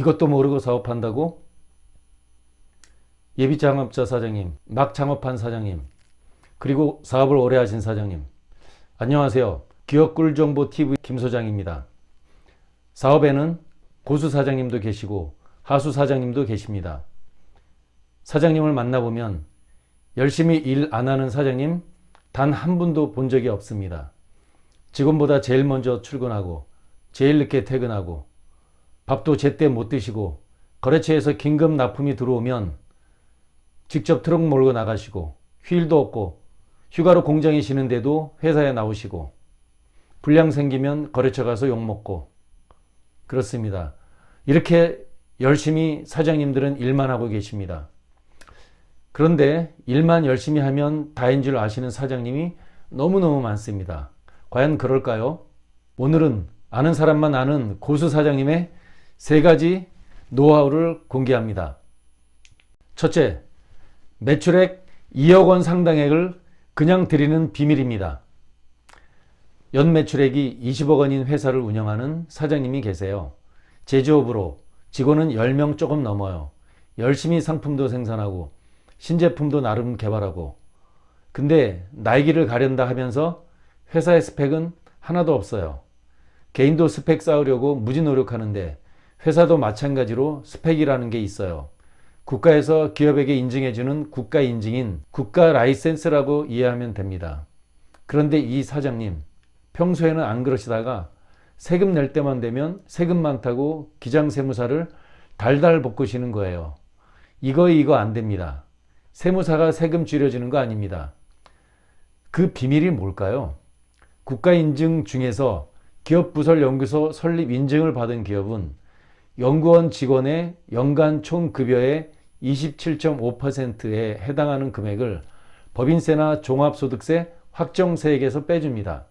이것도 모르고 사업한다고? 예비창업자 사장님, 막 창업한 사장님, 그리고 사업을 오래 하신 사장님, 안녕하세요. 기업 꿀정보TV 김 소장입니다. 사업에는 고수 사장님도 계시고 하수 사장님도 계십니다. 사장님을 만나보면 열심히 일 안 하는 사장님 단 한 분도 본 적이 없습니다. 직원보다 제일 먼저 출근하고 제일 늦게 퇴근하고 밥도 제때 못 드시고 거래처에서 긴급 납품이 들어오면 직접 트럭 몰고 나가시고 휴일도 없고 휴가로 공장에 쉬는데도 회사에 나오시고 불량 생기면 거래처 가서 욕먹고 그렇습니다. 이렇게 열심히 사장님들은 일만 하고 계십니다. 그런데 일만 열심히 하면 다인 줄 아시는 사장님이 너무너무 많습니다. 과연 그럴까요? 오늘은 아는 사람만 아는 고수 사장님의 3가지 노하우를 공개합니다. 첫째, 매출액 2억 원 상당액을 그냥 드리는 비밀입니다. 연 매출액이 20억 원인 회사를 운영하는 사장님이 계세요. 제조업으로 직원은 10명 조금 넘어요. 열심히 상품도 생산하고 신제품도 나름 개발하고 근데 날기를 가련다 하면서 회사의 스펙은 하나도 없어요. 개인도 스펙 쌓으려고 무지 노력하는데 회사도 마찬가지로 스펙이라는 게 있어요. 국가에서 기업에게 인증해주는 국가 인증인 국가 라이센스라고 이해하면 됩니다. 그런데 이 사장님 평소에는 안 그러시다가 세금 낼 때만 되면 세금 많다고 기장세무사를 달달 볶으시는 거예요. 이거 안 됩니다. 세무사가 세금 줄여주는 거 아닙니다. 그 비밀이 뭘까요? 국가인증 중에서 기업부설연구소 설립 인증을 받은 기업은 연구원 직원의 연간 총급여의 27.5%에 해당하는 금액을 법인세나 종합소득세 확정세액에서 빼줍니다.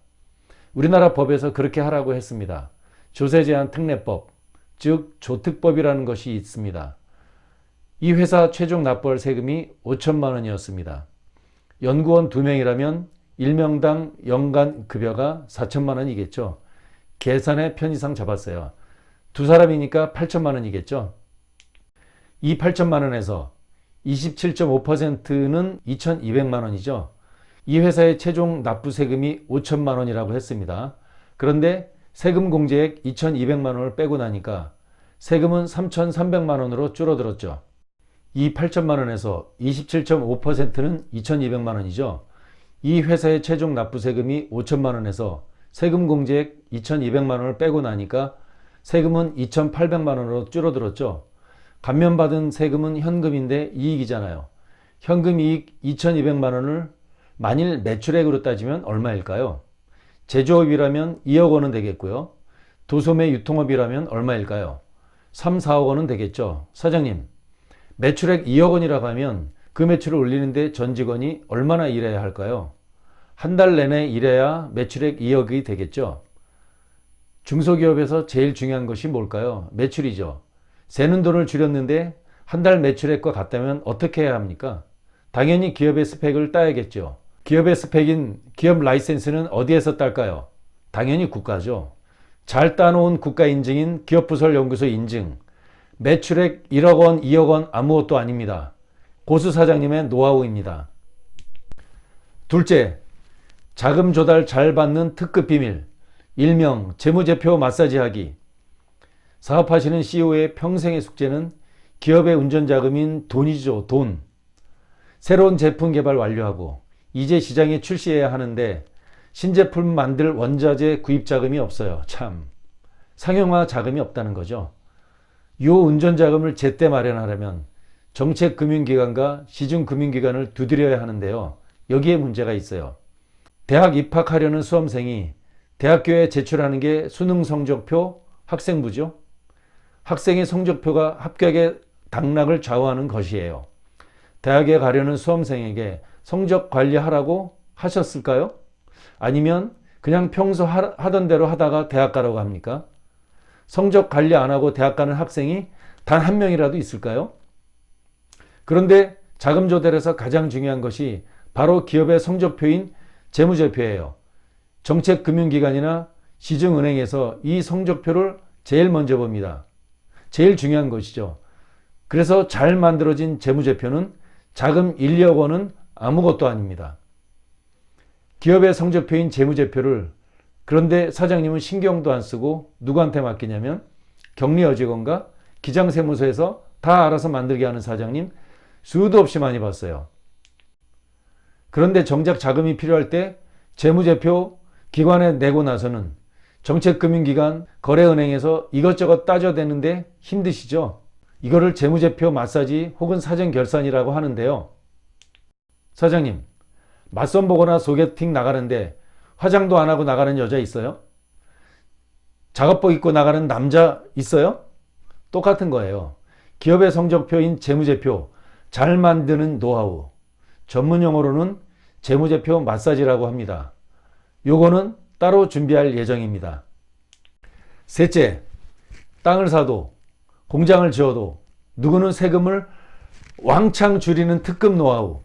우리나라 법에서 그렇게 하라고 했습니다. 조세제한특례법, 즉 조특법이라는 것이 있습니다. 이 회사 최종 납부할 세금이 5천만 원이었습니다. 연구원 2명이라면 1명당 연간 급여가 4천만 원이겠죠. 계산의 편의상 잡았어요. 2사람이니까 8천만 원이겠죠. 이 8천만 원에서 27.5%는 2,200만 원이죠. 이 회사의 최종 납부 세금이 5천만 원이라고 했습니다. 그런데 세금 공제액 2,200만 원을 빼고 나니까 세금은 3,300만 원으로 줄어들었죠. 이 8천만 원에서 27.5%는 2,200만 원이죠. 이 회사의 최종 납부 세금이 5천만 원에서 세금 공제액 2,200만 원을 빼고 나니까 세금은 2,800만 원으로 줄어들었죠. 감면받은 세금은 현금인데 이익이잖아요. 현금 이익 2,200만 원을 만일 매출액으로 따지면 얼마일까요? 제조업이라면 2억 원은 되겠고요. 도소매 유통업이라면 얼마일까요? 3, 4억 원은 되겠죠. 사장님, 매출액 2억 원이라고 하면 그 매출을 올리는데 전 직원이 얼마나 일해야 할까요? 한 달 내내 일해야 매출액 2억이 되겠죠. 중소기업에서 제일 중요한 것이 뭘까요? 매출이죠. 새는 돈을 줄였는데 한 달 매출액과 같다면 어떻게 해야 합니까? 당연히 기업의 스펙을 따야겠죠. 기업의 스펙인 기업 라이센스는 어디에서 딸까요? 당연히 국가죠. 잘 따놓은 국가 인증인 기업부설연구소 인증. 매출액 1억 원, 2억 원 아무것도 아닙니다. 고수 사장님의 노하우입니다. 둘째, 자금 조달 잘 받는 특급 비밀. 일명 재무제표 마사지하기. 사업하시는 CEO의 평생의 숙제는 기업의 운전자금인 돈이죠. 돈. 새로운 제품 개발 완료하고 이제 시장에 출시해야 하는데 신제품 만들 원자재 구입 자금이 없어요. 참. 상용화 자금이 없다는 거죠. 이 운전자금을 제때 마련하려면 정책금융기관과 시중금융기관을 두드려야 하는데요. 여기에 문제가 있어요. 대학 입학하려는 수험생이 대학교에 제출하는 게 수능 성적표, 학생부죠. 학생의 성적표가 합격의 당락을 좌우하는 것이에요. 대학에 가려는 수험생에게 성적 관리하라고 하셨을까요? 아니면 그냥 평소 하던 대로 하다가 대학 가라고 합니까? 성적 관리 안 하고 대학 가는 학생이 단 한 명이라도 있을까요? 그런데 자금 조달에서 가장 중요한 것이 바로 기업의 성적표인 재무제표예요. 정책금융기관이나 시중은행에서 이 성적표를 제일 먼저 봅니다. 제일 중요한 것이죠. 그래서 잘 만들어진 재무제표는 자금 1억 원은 아무것도 아닙니다. 기업의 성적표인 재무제표를 그런데 사장님은 신경도 안 쓰고 누구한테 맡기냐면 격리여직원과 기장세무서에서 다 알아서 만들게 하는 사장님 수도 없이 많이 봤어요. 그런데 정작 자금이 필요할 때 재무제표 기관에 내고 나서는 정책금융기관, 거래은행에서 이것저것 따져대는데 힘드시죠? 이거를 재무제표 마사지 혹은 사전결산이라고 하는데요. 사장님, 맞선 보거나 소개팅 나가는데 화장도 안 하고 나가는 여자 있어요? 작업복 입고 나가는 남자 있어요? 똑같은 거예요. 기업의 성적표인 재무제표 잘 만드는 노하우, 전문 용어로는 재무제표 마사지라고 합니다. 요거는 따로 준비할 예정입니다. 셋째, 땅을 사도 공장을 지어도 누구는 세금을 왕창 줄이는 특급 노하우.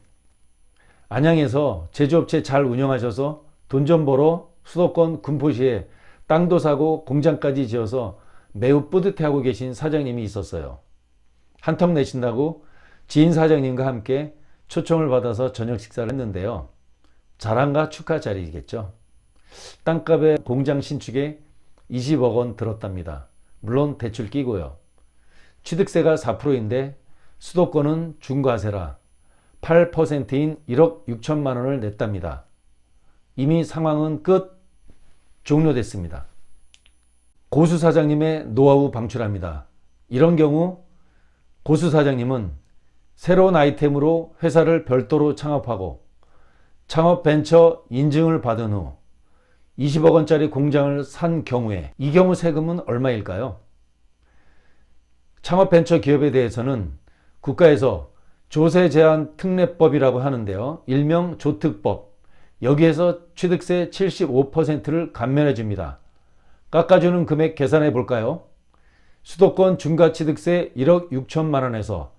안양에서 제조업체 잘 운영하셔서 돈 좀 벌어 수도권 군포시에 땅도 사고 공장까지 지어서 매우 뿌듯해하고 계신 사장님이 있었어요. 한턱 내신다고 지인 사장님과 함께 초청을 받아서 저녁 식사를 했는데요. 자랑과 축하 자리겠죠. 땅값에 공장 신축에 20억 원 들었답니다. 물론 대출 끼고요. 취득세가 4%인데 수도권은 중과세라 8%인 1억 6천만 원을 냈답니다. 이미 상황은 끝 종료됐습니다. 고수 사장님의 노하우 방출합니다. 이런 경우 고수 사장님은 새로운 아이템으로 회사를 별도로 창업하고 창업 벤처 인증을 받은 후 20억 원짜리 공장을 산 경우에 이 경우 세금은 얼마일까요? 창업 벤처 기업에 대해서는 국가에서 조세 제한 특례법이라고 하는데요. 일명 조특법. 여기에서 취득세 75%를 감면해 줍니다. 깎아주는 금액 계산해 볼까요? 수도권 중과취득세 1억 6천만 원에서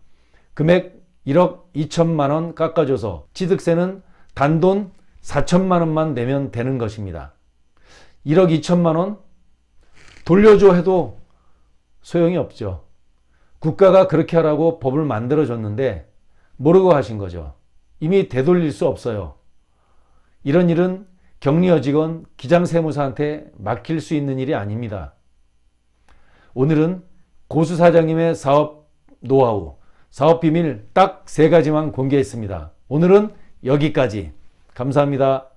금액 1억 2천만 원 깎아줘서 취득세는 단돈 4천만 원만 내면 되는 것입니다. 1억 2천만 원 돌려줘 해도 소용이 없죠. 국가가 그렇게 하라고 법을 만들어줬는데 모르고 하신 거죠. 이미 되돌릴 수 없어요. 이런 일은 격리여직원, 기장세무사한테 맡길 수 있는 일이 아닙니다. 오늘은 고수 사장님의 사업 노하우, 사업 비밀 딱 3가지만 공개했습니다. 오늘은 여기까지. 감사합니다.